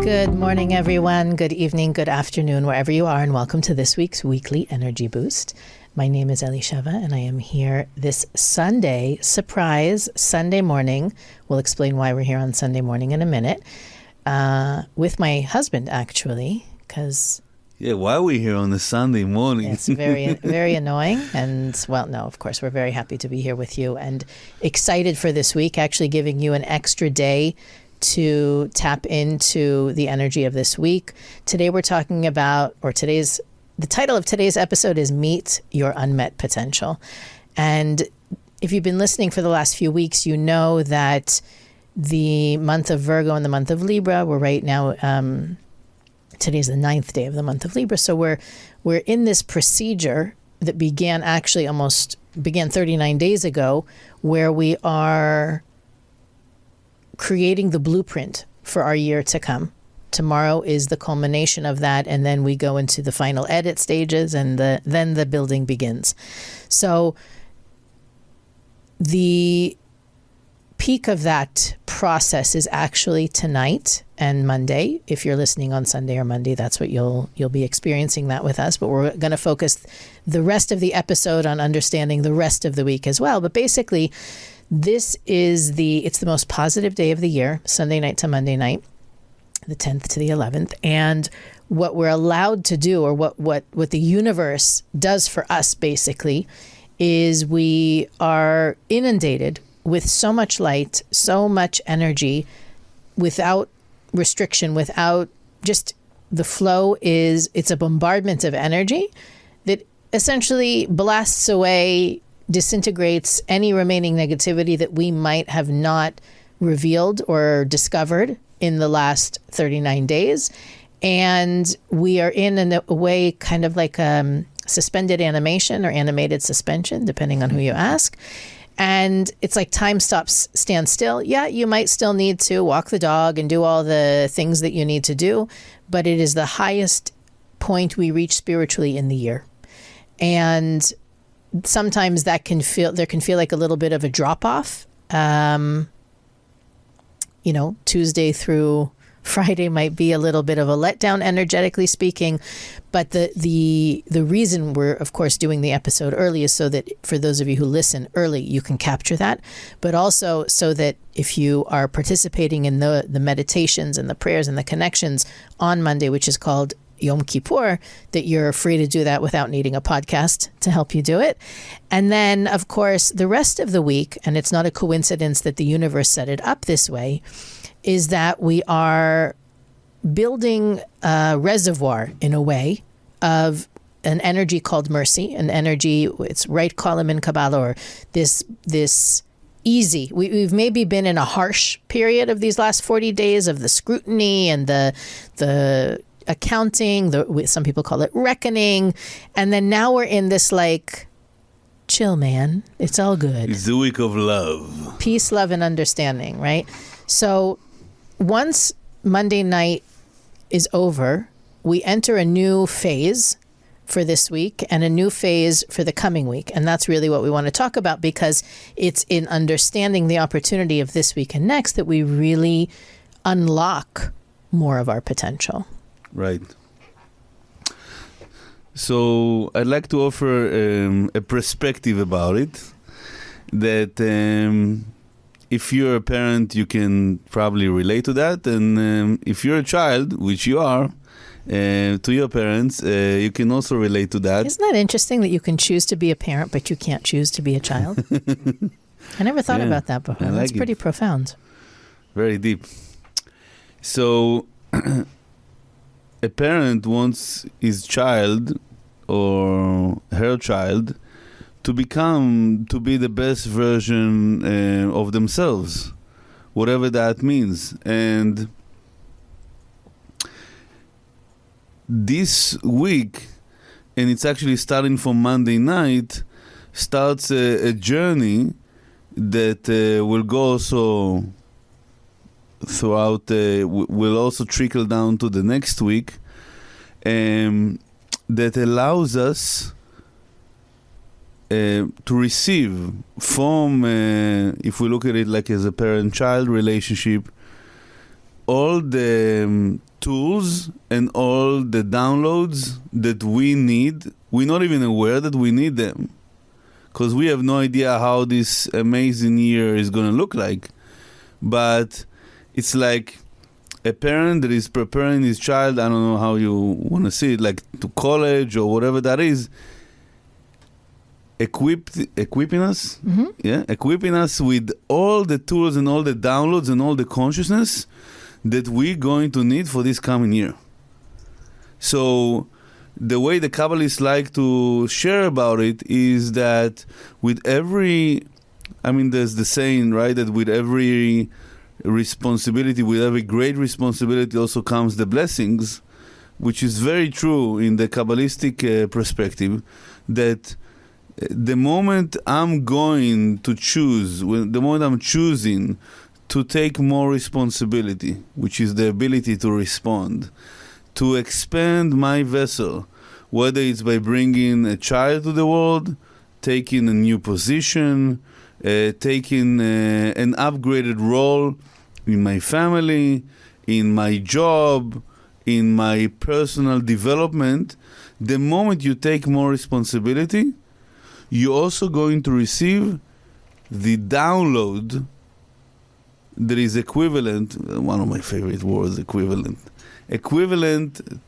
Good morning, everyone. Good evening, good afternoon, wherever you are, and welcome to this week's Weekly Energy Boost. My name is Elisheva, and I am here this Sunday, surprise Sunday morning. We'll explain why we're here on Sunday morning in a minute, with my husband, actually, because... Yeah, why are we here on a Sunday morning? It's very, very annoying. And, well, no, of course, we're very happy to be here with you and excited for this week, actually giving you an extra day to tap into the energy of this week. Today we're talking about, the title of today's episode is Meet Your Unmet Potential. And if you've been listening for the last few weeks, you know that the month of Virgo and the month of Libra, we're right now, today's the 9th day of the month of Libra. So we're in this procedure that began 39 days ago, where we are creating the blueprint for our year to come. Tomorrow is the culmination of that, and then we go into the final edit stages, and then the building begins. So the peak of that process is actually tonight and Monday. If you're listening on Sunday or Monday, that's what you'll be experiencing that with us. But we're going to focus the rest of the episode on understanding the rest of the week as well. But basically, it's the most positive day of the year, Sunday night to Monday night, the 10th to the 11th. And what we're allowed to do, or what the universe does for us basically, is we are inundated with so much light, so much energy, without restriction, without just the flow. It's a bombardment of energy that essentially blasts away, disintegrates any remaining negativity that we might have not revealed or discovered in the last 39 days. And we are in a way kind of like suspended animation or animated suspension, depending on who you ask. And it's like time stands still. Yeah, you might still need to walk the dog and do all the things that you need to do, but it is the highest point we reach spiritually in the year. And sometimes there can feel like a little bit of a drop off. Tuesday through Friday might be a little bit of a letdown, energetically speaking. But the reason we're, of course, doing the episode early is so that for those of you who listen early, you can capture that. But also so that if you are participating in the meditations and the prayers and the connections on Monday, which is called Yom Kippur, that you're free to do that without needing a podcast to help you do it. And then, of course, the rest of the week, and it's not a coincidence that the universe set it up this way, is that we are building a reservoir, in a way, of an energy called mercy, an energy, it's right column in Kabbalah, or this easy. We've maybe been in a harsh period of these last 40 days of the scrutiny and the accounting, some people call it reckoning. And then now we're in this like, chill, man. It's all good. It's the week of love. Peace, love, and understanding, right? So once Monday night is over, we enter a new phase for this week and a new phase for the coming week. And that's really what we want to talk about, because it's in understanding the opportunity of this week and next that we really unlock more of our potential. Right. So I'd like to offer a perspective about it, that if you're a parent, you can probably relate to that. And if you're a child, which you are, to your parents, you can also relate to that. Isn't that interesting that you can choose to be a parent, but you can't choose to be a child? I never thought about that before. That's pretty profound. Very deep. So a parent wants his child or her child to be the best version of themselves, whatever that means. And this week, and it's actually starting from Monday night, starts a journey that will go also throughout, will also trickle down to the next week, that allows us to receive from, if we look at it like as a parent-child relationship, all the tools and all the downloads that we need, we're not even aware that we need them. Because we have no idea how this amazing year is going to look like. But it's like a parent that is preparing his child, I don't know how you want to see it, like to college or whatever that is, equipping us, equipping us with all the tools and all the downloads and all the consciousness that we're going to need for this coming year. So the way the Kabbalists like to share about it is that with every, there's the saying, right, that with every responsibility, with every great responsibility also comes the blessings, which is very true in the Kabbalistic perspective, that the moment I'm going to choose, the moment I'm choosing to take more responsibility, which is the ability to respond, to expand my vessel, whether it's by bringing a child to the world, taking a new position, taking an upgraded role in my family, in my job, in my personal development, the moment you take more responsibility, you're also going to receive the download that is equivalent, one of my favorite words, equivalent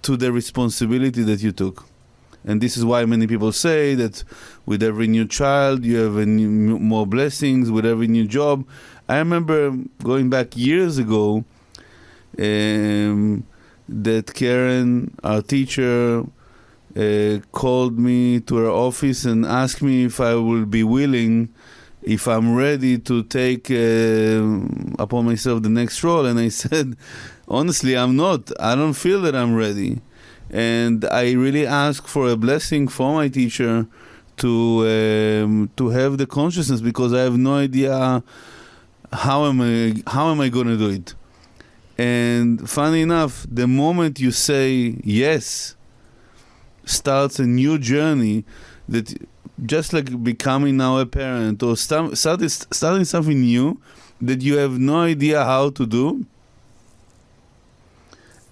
to the responsibility that you took. And this is why many people say that with every new child, you have more blessings, with every new job. I remember going back years ago, that Karen, our teacher, called me to her office and asked me if I will be willing, if I'm ready to take upon myself the next role. And I said, honestly, I'm not. I don't feel that I'm ready. And I really asked for a blessing from my teacher to have the consciousness, because I have no idea how am I going to do it. And funny enough, the moment you say yes, starts a new journey that, just like becoming now a parent or starting something new that you have no idea how to do,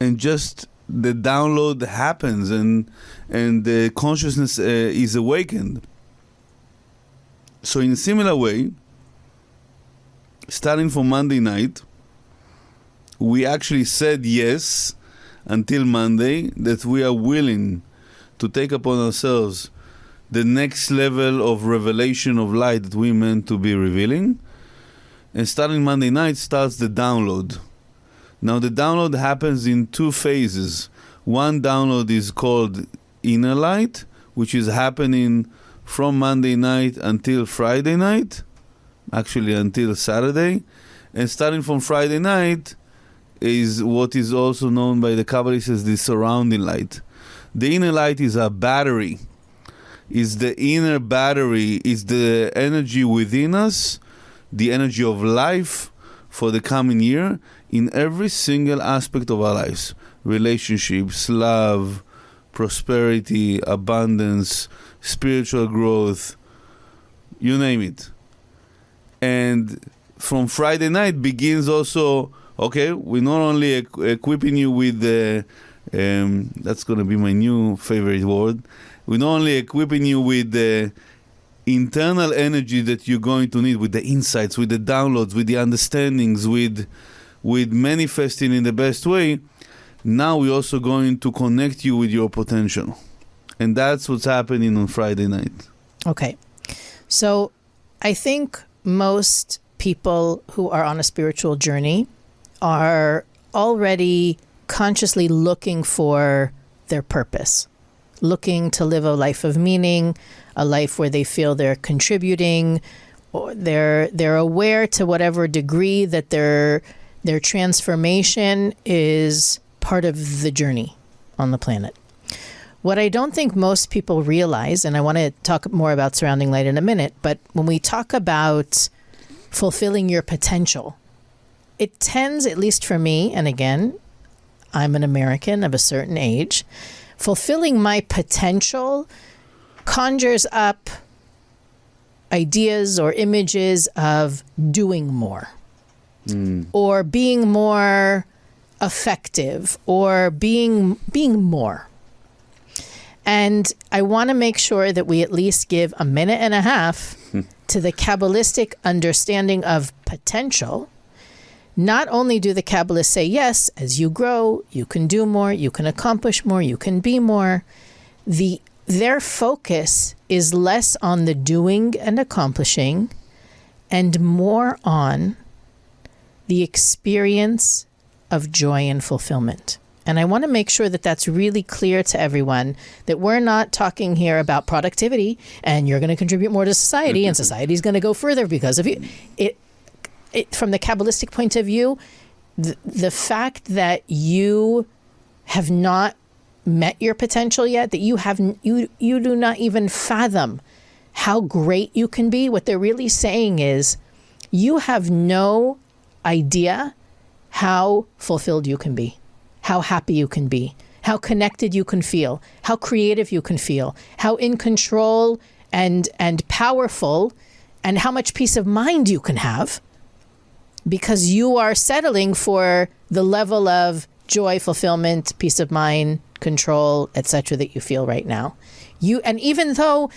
and just the download happens and the consciousness is awakened. So in a similar way, starting from Monday night, we actually said yes until Monday, that we are willing to take upon ourselves the next level of revelation of light that we meant to be revealing. And starting Monday night starts the download. Now the download happens in two phases. One download is called inner light, which is happening from Monday night until Friday night, actually until Saturday. And starting from Friday night is what is also known by the Kabbalists as the surrounding light. The inner light is a battery. Is the inner battery, is the energy within us, the energy of life for the coming year in every single aspect of our lives. Relationships, love, prosperity, abundance, spiritual growth, you name it. And from Friday night begins also, okay, we're not only equipping you with the, that's going to be my new favorite word, we're not only equipping you with the internal energy that you're going to need, with the insights, with the downloads, with the understandings, with manifesting in the best way. Now we're also going to connect you with your potential. And that's what's happening on Friday night. Okay. So I think most people who are on a spiritual journey are already consciously looking for their purpose, looking to live a life of meaning, a life where they feel they're contributing, or they're aware to whatever degree that their transformation is part of the journey on the planet. What I don't think most people realize, and I want to talk more about surrounding light in a minute, but when we talk about fulfilling your potential, it tends, at least for me, and again, I'm an American of a certain age, fulfilling my potential conjures up ideas or images of doing more or being more effective or being more. And I want to make sure that we at least give a minute and a half to the Kabbalistic understanding of potential. Not only do the Kabbalists say, yes, as you grow, you can do more, you can accomplish more, you can be more. Their focus is less on the doing and accomplishing and more on the experience of joy and fulfillment. And I want to make sure that that's really clear to everyone, that we're not talking here about productivity and you're going to contribute more to society and society is going to go further because of you. From the Kabbalistic point of view, the fact that you have not met your potential yet, that you do not even fathom how great you can be, what they're really saying is you have no idea how fulfilled you can be, how happy you can be, how connected you can feel, how creative you can feel, how in control and powerful, and how much peace of mind you can have, because you are settling for the level of joy, fulfillment, peace of mind, control, etc. that you feel right now. And even though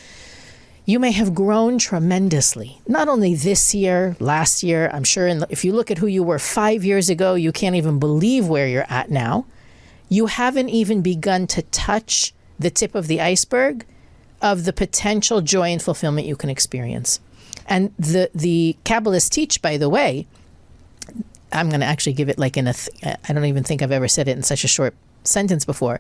you may have grown tremendously, not only this year, last year, I'm sure if you look at who you were 5 years ago, you can't even believe where you're at now. You haven't even begun to touch the tip of the iceberg of the potential joy and fulfillment you can experience. And the Kabbalists teach, by the way, I'm going to actually give it like I don't even think I've ever said it in such a short sentence before.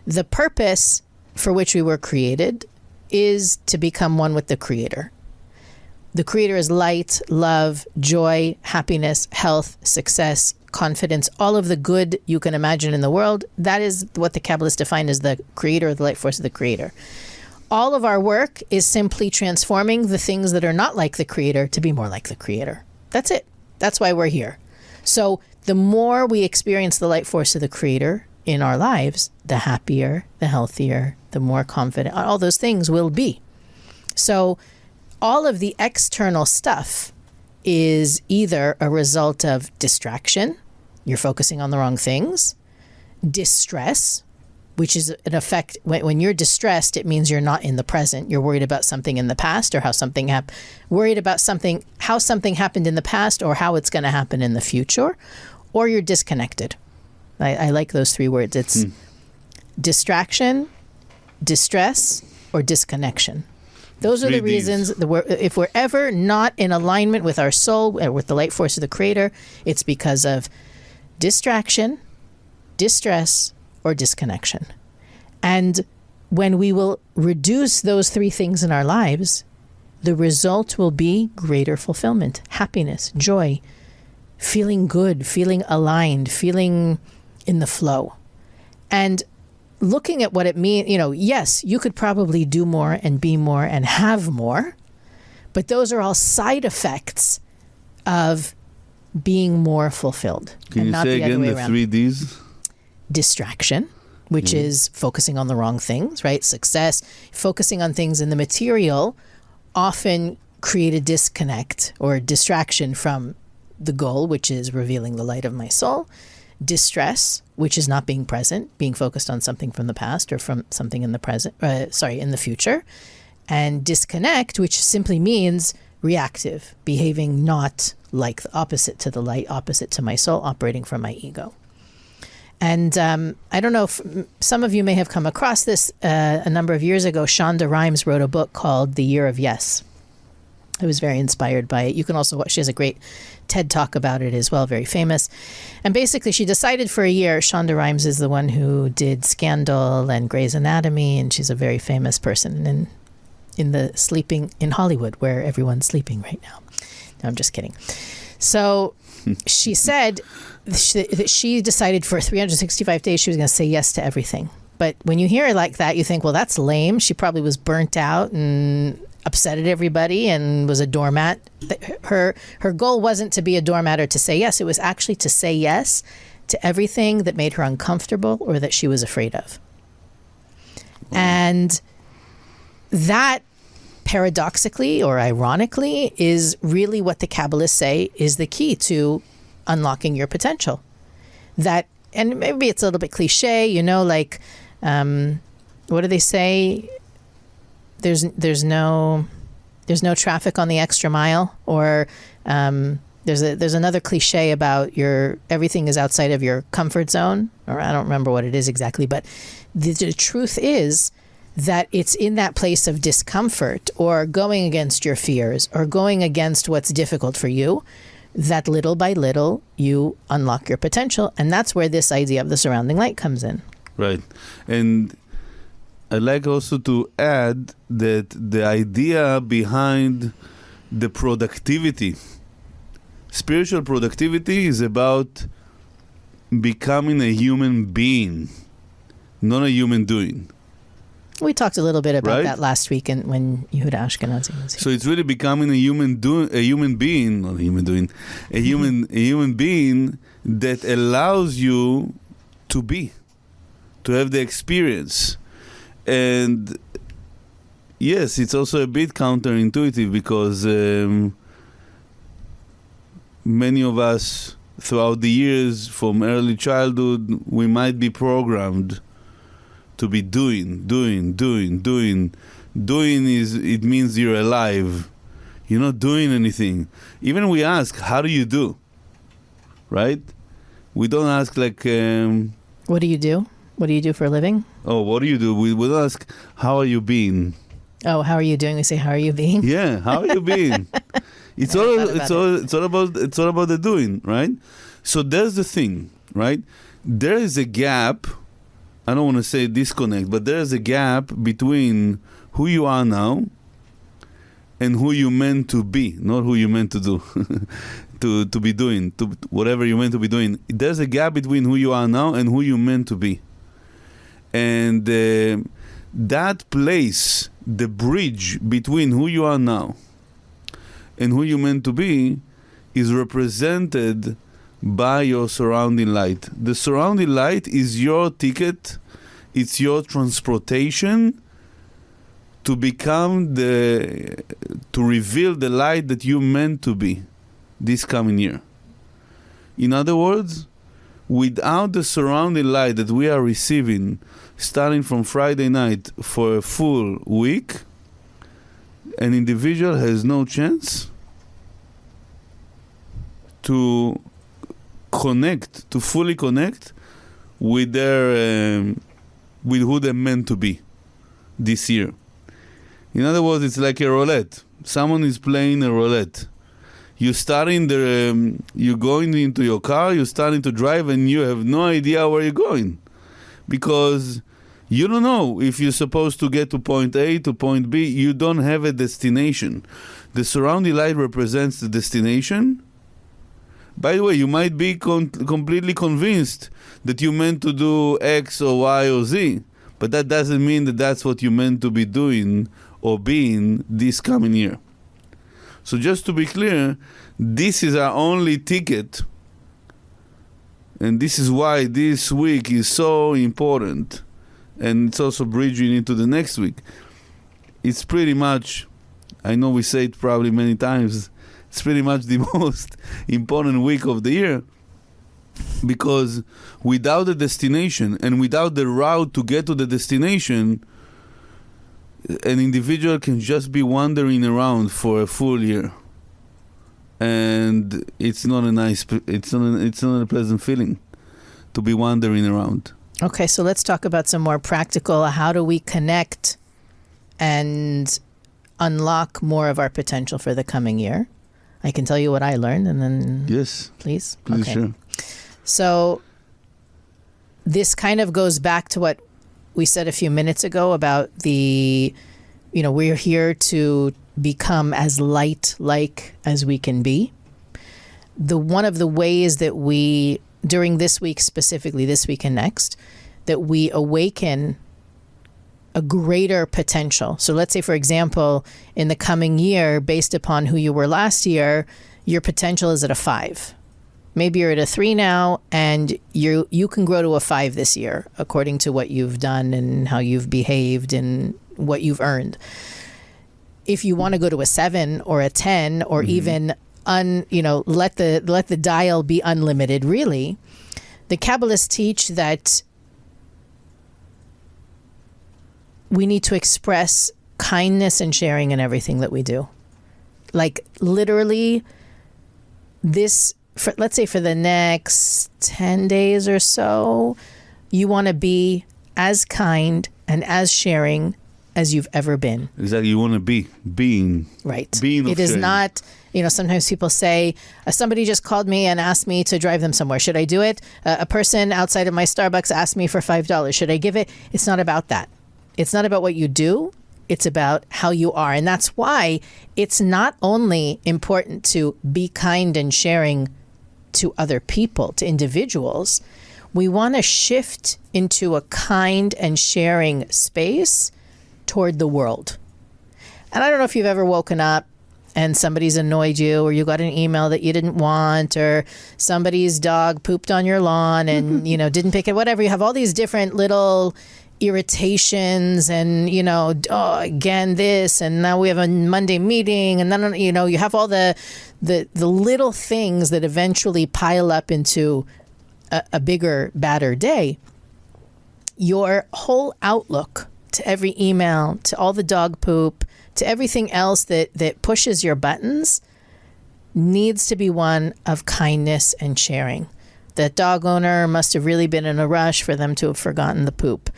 The purpose for which we were created is to become one with the Creator. The Creator is light, love, joy, happiness, health, success, confidence, all of the good you can imagine in the world. That is what the Kabbalists define as the Creator, the light force of the Creator. All of our work is simply transforming the things that are not like the Creator to be more like the Creator. That's it. That's why we're here. So the more we experience the light force of the Creator in our lives, the happier, the healthier, the more confident, all those things will be. So all of the external stuff is either a result of distraction, you're focusing on the wrong things, distress, which is an effect. When you're distressed, it means you're not in the present. You're worried about something in the past or how something worried about how something happened in the past or how it's going to happen in the future, or you're disconnected. I like those three words. It's distraction, distress, or disconnection. Those are the reasons. If we're ever not in alignment with our soul, or with the light force of the Creator, it's because of distraction, distress, or disconnection. And when we will reduce those three things in our lives, the result will be greater fulfillment, happiness, joy, feeling good, feeling aligned, feeling in the flow. And looking at what it means, yes, you could probably do more and be more and have more, but those are all side effects of being more fulfilled. Can you say again the 3 Ds? Distraction, which is focusing on the wrong things, right? Success, focusing on things in the material often create a disconnect or distraction from the goal, which is revealing the light of my soul. Distress, which is not being present, being focused on something from the past or from something in the in the future. And disconnect, which simply means reactive, behaving not like the opposite to the light, opposite to my soul, operating from my ego. And I don't know if some of you may have come across this a number of years ago. Shonda Rhimes wrote a book called The Year of Yes. I was very inspired by it. You can also watch, she has a great TED Talk about it as well, very famous. And basically she decided for a year, Shonda Rhimes is the one who did Scandal and Grey's Anatomy, and she's a very famous person in Hollywood, where everyone's sleeping right now. No, I'm just kidding. So she said that she decided for 365 days she was going to say yes to everything. But when you hear it like that, you think, well, that's lame. She probably was burnt out and upset at everybody and was a doormat. Her goal wasn't to be a doormat or to say yes. It was actually to say yes to everything that made her uncomfortable or that she was afraid of. And that, paradoxically or ironically, is really what the Kabbalists say is the key to unlocking your potential. That and maybe it's a little bit cliche, like, what do they say? There's no traffic on the extra mile, or there's another cliche about everything is outside of your comfort zone, or I don't remember what it is exactly, but the truth is that it's in that place of discomfort or going against your fears or going against what's difficult for you that little by little you unlock your potential. And that's where this idea of the surrounding light comes in. Right. And I'd like also to add that the idea behind the productivity, spiritual productivity, is about becoming a human being, not a human doing. We talked a little bit about right? that last week when Yehuda Ashkenazi was here. So it's really becoming a human being that allows you to be, to have the experience. And yes, it's also a bit counterintuitive because many of us throughout the years from early childhood, we might be programmed to be doing. Doing it means you're alive. You're not doing anything. Even we ask, how do you do? Right? We don't ask like... what do you do? What do you do for a living? Oh, what do you do? We will ask, how are you being? Oh, how are you doing? We say, how are you being? Yeah, how are you being? It's all about the doing, right? So there's the thing, right? There is a gap. I don't want to say disconnect, but there is a gap between who you are now and who you meant to be, not who you meant to do, to be doing, to whatever you meant to be doing. There's a gap between who you are now and who you meant to be. And that place, the bridge between who you are now and who you meant to be, is represented by your surrounding light. The surrounding light is your ticket, it's your transportation to become to reveal the light that you meant to be this coming year. In other words, without the surrounding light that we are receiving starting from Friday night for a full week, an individual has no chance to fully connect with with who they're meant to be this year. In other words, it's like a roulette. Someone is playing a roulette. You're going into your car, you're starting to drive, and you have no idea where you're going. Because you don't know if you're supposed to get to point A to point B. You don't have a destination. The surrounding light represents the destination. By the way, you might be completely convinced that you meant to do X or Y or Z, but that doesn't mean that that's what you meant to be doing or being this coming year. So just to be clear, this is our only ticket, and this is why this week is so important, and it's also bridging into the next week. It's pretty much, I know we say it probably many times, it's pretty much the most important week of the year, because without the destination and without the route to get to the destination, an individual can just be wandering around for a full year, and it's not a pleasant feeling to be wandering around. Okay, so let's talk about some more practical. How do we connect and unlock more of our potential for the coming year? I can tell you what I learned, and then yes, please. Okay. Sure. So this kind of goes back to what we said a few minutes ago about we're here to become as light-like as we can be. One of the ways that we, during this week specifically, this week and next, that we awaken a greater potential. So let's say, for example, in the coming year, based upon who you were last year, your potential is at a 5. Maybe you're at a 3 now, and you can grow to a 5 this year, according to what you've done and how you've behaved and what you've earned. If you want to go to a 7 or a 10, or even let the dial be unlimited, really, The Kabbalists teach that we need to express kindness and sharing in everything that we do. Like literally let's say for the next 10 days or so, you want to be as kind and as sharing as you've ever been. Exactly. You want to be being. Right. Being it is sharing. not, sometimes people say, somebody just called me and asked me to drive them somewhere. Should I do it? A person outside of my Starbucks asked me for $5. Should I give it? It's not about that. It's not about what you do. It's about how you are. And that's why it's not only important to be kind and sharing to other people, to individuals. We want to shift into a kind and sharing space toward the world. And I don't know if you've ever woken up and somebody's annoyed you, or you got an email that you didn't want, or somebody's dog pooped on your lawn and, didn't pick it, whatever. You have all these different little irritations and, again, this, and now we have a Monday meeting, and then, you have all the little things that eventually pile up into a bigger, badder day. Your whole outlook to every email, to all the dog poop, to everything else that pushes your buttons needs to be one of kindness and sharing. That dog owner must have really been in a rush for them to have forgotten the poop.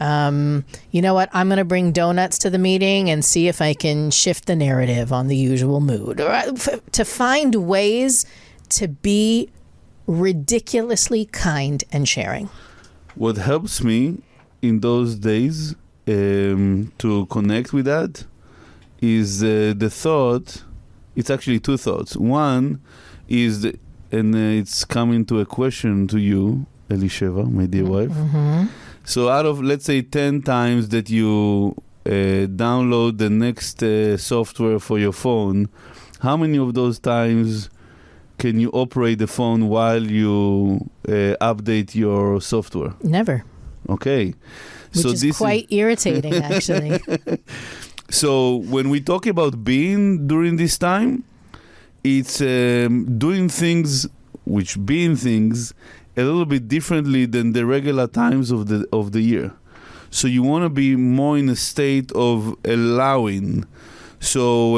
You know what? I'm going to bring donuts to the meeting and see if I can shift the narrative on the usual mood. Or to find ways to be ridiculously kind and sharing. What helps me in those days to connect with that is the thought. It's actually two thoughts. One is, and it's coming to a question to you, Elisheva, my dear wife. Mm-hmm. So out of, let's say, 10 times that you download the next software for your phone, how many of those times can you operate the phone while you update your software? Never. Okay. Which is quite irritating, actually. So when we talk about being during this time, it's doing things, being things a little bit differently than the regular times of the year. So you want to be more in a state of allowing. So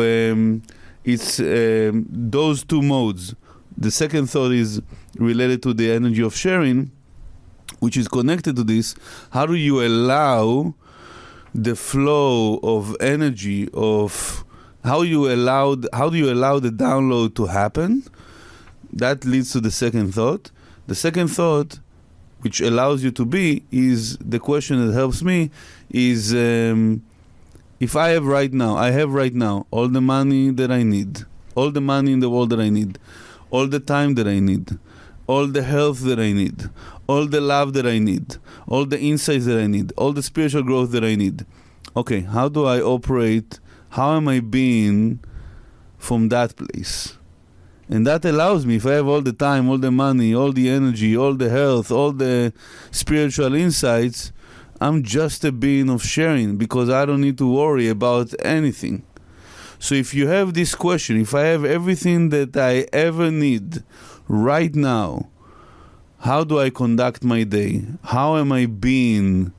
it's those two modes. The second thought is related to the energy of sharing, which is connected to this. How do you allow the flow of energy of how do you allow the download to happen? That leads to the second thought. The second thought, which allows you to be, is the question that helps me, is if I have right now all the money that I need, all the money in the world that I need, all the time that I need, all the health that I need, all the love that I need, all the insights that I need, all the spiritual growth that I need. Okay, how do I operate? How am I being from that place? And that allows me, if I have all the time, all the money, all the energy, all the health, all the spiritual insights, I'm just a being of sharing because I don't need to worry about anything. So if you have this question, if I have everything that I ever need right now, how do I conduct my day? How am I being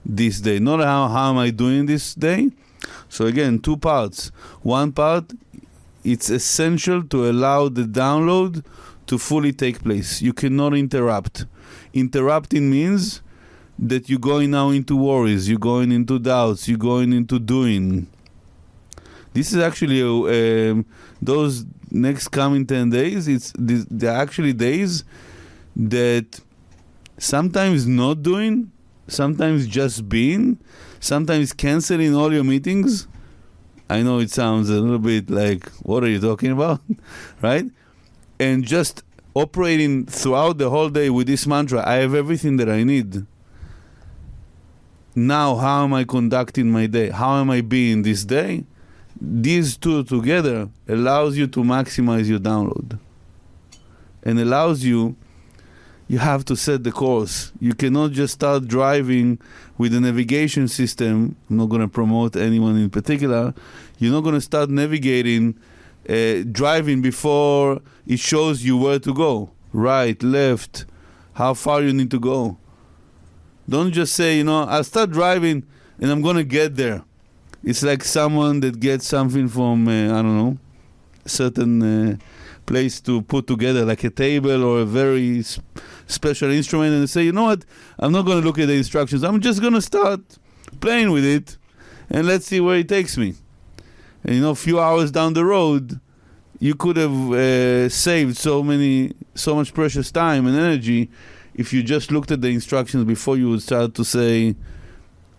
this day? Not how am I doing this day? So again, two parts. One part, it's essential to allow the download to fully take place. You cannot interrupt. Interrupting means that you're going now into worries, you're going into doubts, you're going into doing. This is actually those next coming 10 days, they're actually days that sometimes not doing, sometimes just being, sometimes canceling all your meetings. I know it sounds a little bit like, what are you talking about? Right? And just operating throughout the whole day with this mantra, I have everything that I need. Now, how am I conducting my day? How am I being this day? These two together allows you to maximize your download. And allows you have to set the course. You cannot just start driving with a navigation system. I'm not going to promote anyone in particular. You're not going to start navigating, driving before it shows you where to go. Right, left, how far you need to go. Don't just say, I'll start driving and I'm going to get there. It's like someone that gets something from, a certain place to put together, like a table or a very special instrument, and they say, you know what, I'm not going to look at the instructions. I'm just going to start playing with it, and let's see where it takes me. And, a few hours down the road, you could have saved so much precious time and energy if you just looked at the instructions before you would start to say,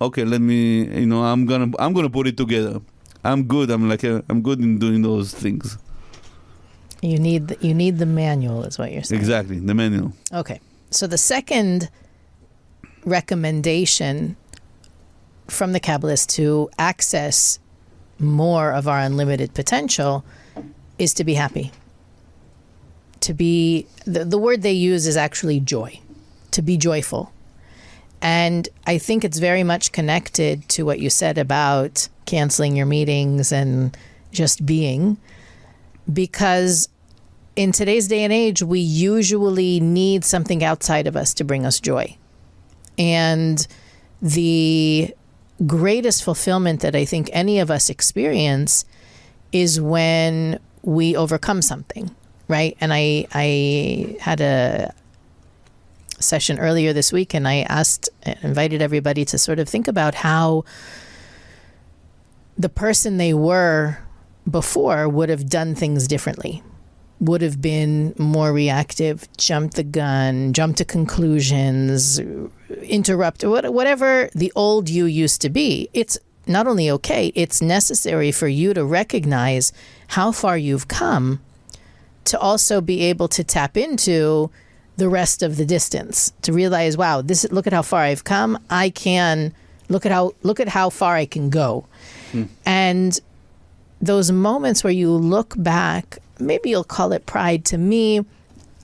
okay, let me, I'm gonna put it together. I'm good. I'm good in doing those things. You need the manual, is what you're saying. Exactly, the manual. Okay, so the second recommendation from the Kabbalists to access more of our unlimited potential is to be happy. To be, the word they use is actually joy. To be joyful. And I think it's very much connected to what you said about canceling your meetings and just being, because in today's day and age, we usually need something outside of us to bring us joy. And the greatest fulfillment that I think any of us experience is when we overcome something, right? And I had a session earlier this week, and I invited everybody to sort of think about how the person they were before would have done things differently, would have been more reactive, jumped the gun, jumped to conclusions, interrupt, whatever the old you used to be. It's not only okay, it's necessary for you to recognize how far you've come to also be able to tap into the rest of the distance, to realize, wow, look at how far I've come. I can look at how far I can go. And those moments where you look back, maybe you'll call it pride. To me,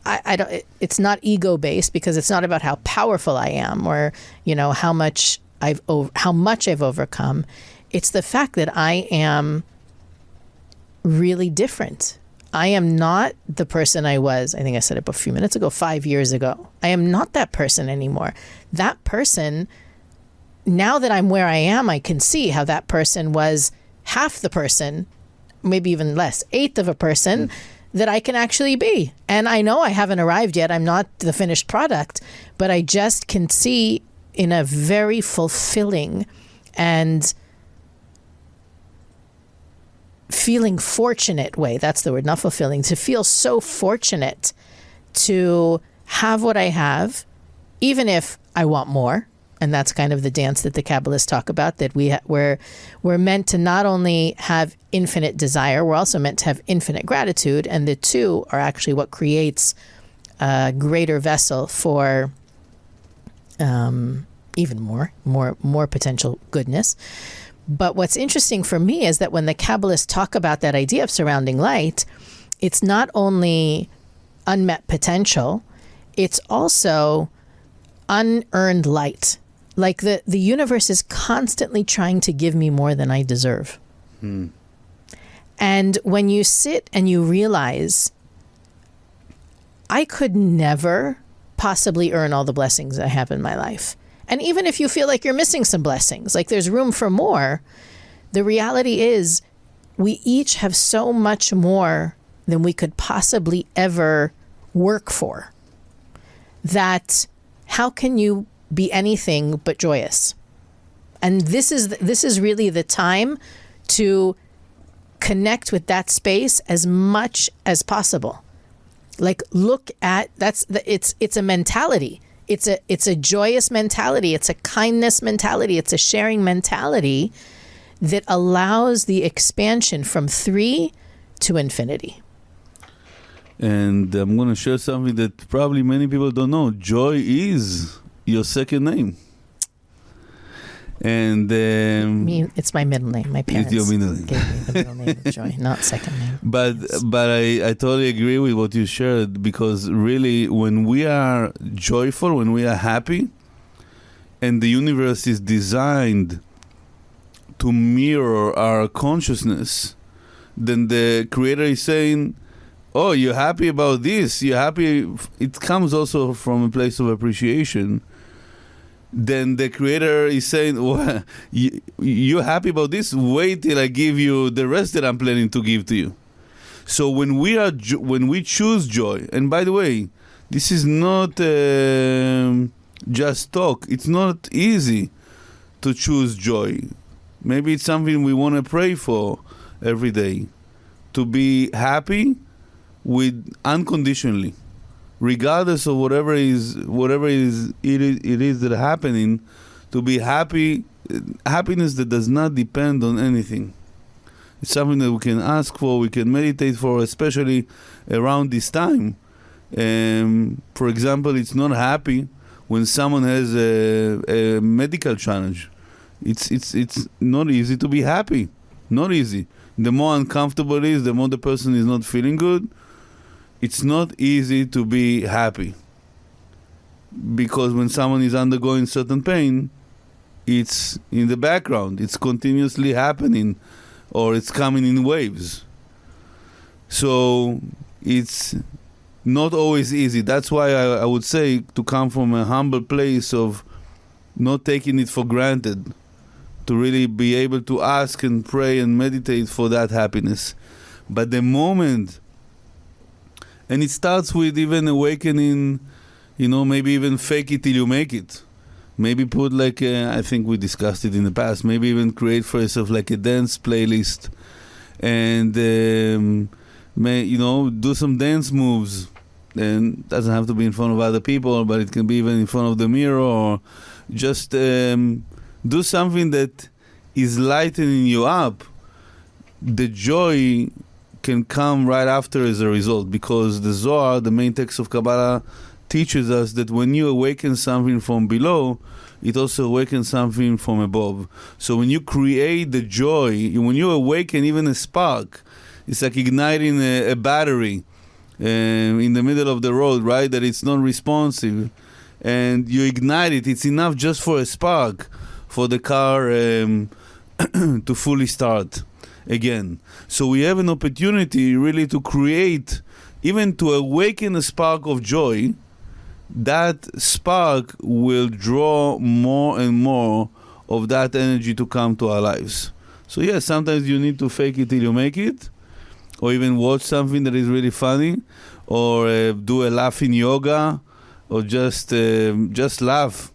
I don't. It's not ego based, because it's not about how powerful I am or how much I've overcome. It's the fact that I am really different. I am not the person I was, I think I said it a few minutes ago, 5 years ago. I am not that person anymore. That person, now that I'm where I am, I can see how that person was half the person, maybe even less, eighth of a person that I can actually be. And I know I haven't arrived yet. I'm not the finished product, but I just can see in a very fulfilling and feeling fortunate way. That's the word, not fulfilling. To feel so fortunate to have what I have, even if I want more. And that's kind of the dance that the Kabbalists talk about, that we're meant to not only have infinite desire, we're also meant to have infinite gratitude. And the two are actually what creates a greater vessel for even more potential goodness. But what's interesting for me is that when the Kabbalists talk about that idea of surrounding light, it's not only unmet potential, it's also unearned light. Like the universe is constantly trying to give me more than I deserve. And when you sit and you realize, I could never possibly earn all the blessings I have in my life. And even if you feel like you're missing some blessings, like there's room for more, the reality is we each have so much more than we could possibly ever work for, that how can you be anything but joyous? And this is really the time to connect with that space as much as possible. Like, look at it's a mentality. It's a joyous mentality. It's a kindness mentality. It's a sharing mentality that allows the expansion from 3 to infinity. And I'm going to share something that probably many people don't know. Joy is your second name. And it's my middle name. My parents it's your middle name. gave me the middle name of Joy, not second name. But I totally agree with what you shared, because really when we are joyful, when we are happy, and the universe is designed to mirror our consciousness, then the Creator is saying, oh, you're happy about this, you're happy, it comes also from a place of appreciation. Then the Creator is saying, well, you're happy about this, wait till I give you the rest that I'm planning to give to you. So when we choose joy, and by the way, this is not just talk. It's not easy to choose joy. Maybe it's something we want to pray for every day, to be happy with unconditionally, regardless of whatever it is that are happening, to be happy, happiness that does not depend on anything. It's something that we can ask for, we can meditate for, especially around this time. For example, it's not happy when someone has a medical challenge. It's not easy to be happy. Not easy. The more uncomfortable it is, the more the person is not feeling good. It's not easy to be happy. Because when someone is undergoing certain pain, it's in the background. It's continuously happening, or it's coming in waves. So it's not always easy. That's why I would say to come from a humble place of not taking it for granted, to really be able to ask and pray and meditate for that happiness. But the moment, and it starts with even awakening, maybe even fake it till you make it. Maybe put I think we discussed it in the past, maybe even create for yourself like a dance playlist and, do some dance moves. And it doesn't have to be in front of other people, but it can be even in front of the mirror, or just do something that is lightening you up. The joy can come right after as a result, because the Zohar, the main text of Kabbalah, teaches us that when you awaken something from below, it also awakens something from above. So when you create the joy, when you awaken even a spark, it's like igniting a battery in the middle of the road, right? That it's not responsive, and you ignite it. It's enough just for a spark for the car to fully start again. So we have an opportunity really to create, even to awaken a spark of joy. That spark will draw more and more of that energy to come to our lives. So yes, sometimes you need to fake it till you make it, or even watch something that is really funny, or do a laughing yoga, or just laugh.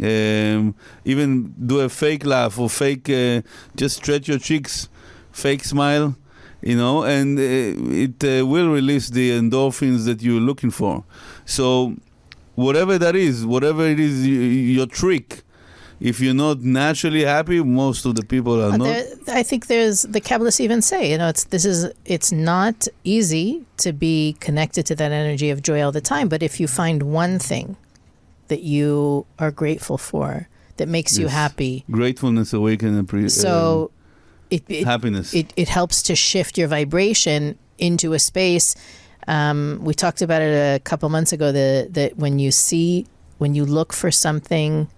Even do a fake laugh, or just stretch your cheeks, fake smile, and it will release the endorphins that you're looking for. So whatever that is, whatever it is, your trick, if you're not naturally happy, most of the people are not. I think the Kabbalists even say, it's not easy to be connected to that energy of joy all the time. But if you find one thing that you are grateful for, that makes you happy, gratefulness awakens happiness. It helps to shift your vibration into a space. We talked about it a couple months ago. That when you look for something,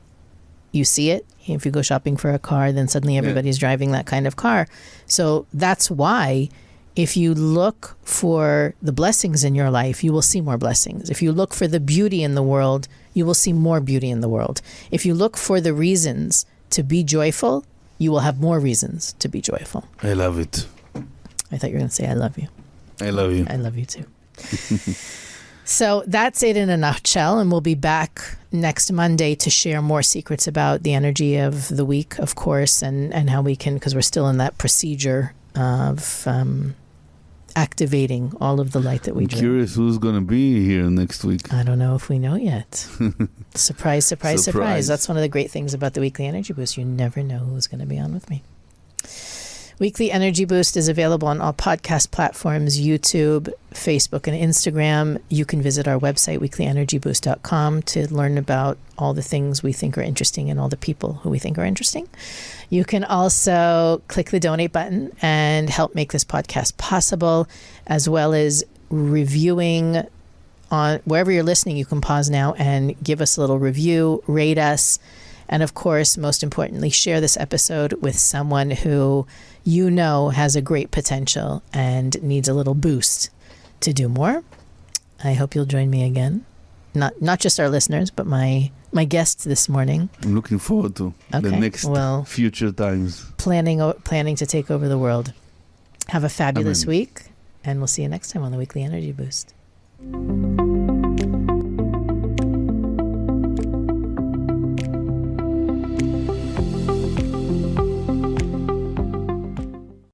you see it. If you go shopping for a car, then suddenly everybody's driving that kind of car. So that's why if you look for the blessings in your life, you will see more blessings. If you look for the beauty in the world, you will see more beauty in the world. If you look for the reasons to be joyful, you will have more reasons to be joyful. I love it. I thought you were going to say, I love you. I love you. I love you too. So that's it in a nutshell, and we'll be back next Monday to share more secrets about the energy of the week, of course, and how we can, because we're still in that procedure of activating all of the light that we do. I'm curious who's going to be here next week. I don't know if we know yet. Surprise, surprise, surprise. That's one of the great things about the Weekly Energy Boost. You never know who's going to be on with me. Weekly Energy Boost is available on all podcast platforms, YouTube, Facebook, and Instagram. You can visit our website, weeklyenergyboost.com, to learn about all the things we think are interesting and all the people who we think are interesting. You can also click the donate button and help make this podcast possible, as well as reviewing on wherever you're listening. You can pause now and give us a little review, rate us, and of course, most importantly, share this episode with someone who has a great potential and needs a little boost to do more. I hope you'll join me again. Not just our listeners, but my guests this morning. I'm looking forward to the next future times. Planning to take over the world. Have a fabulous week, and we'll see you next time on the Weekly Energy Boost.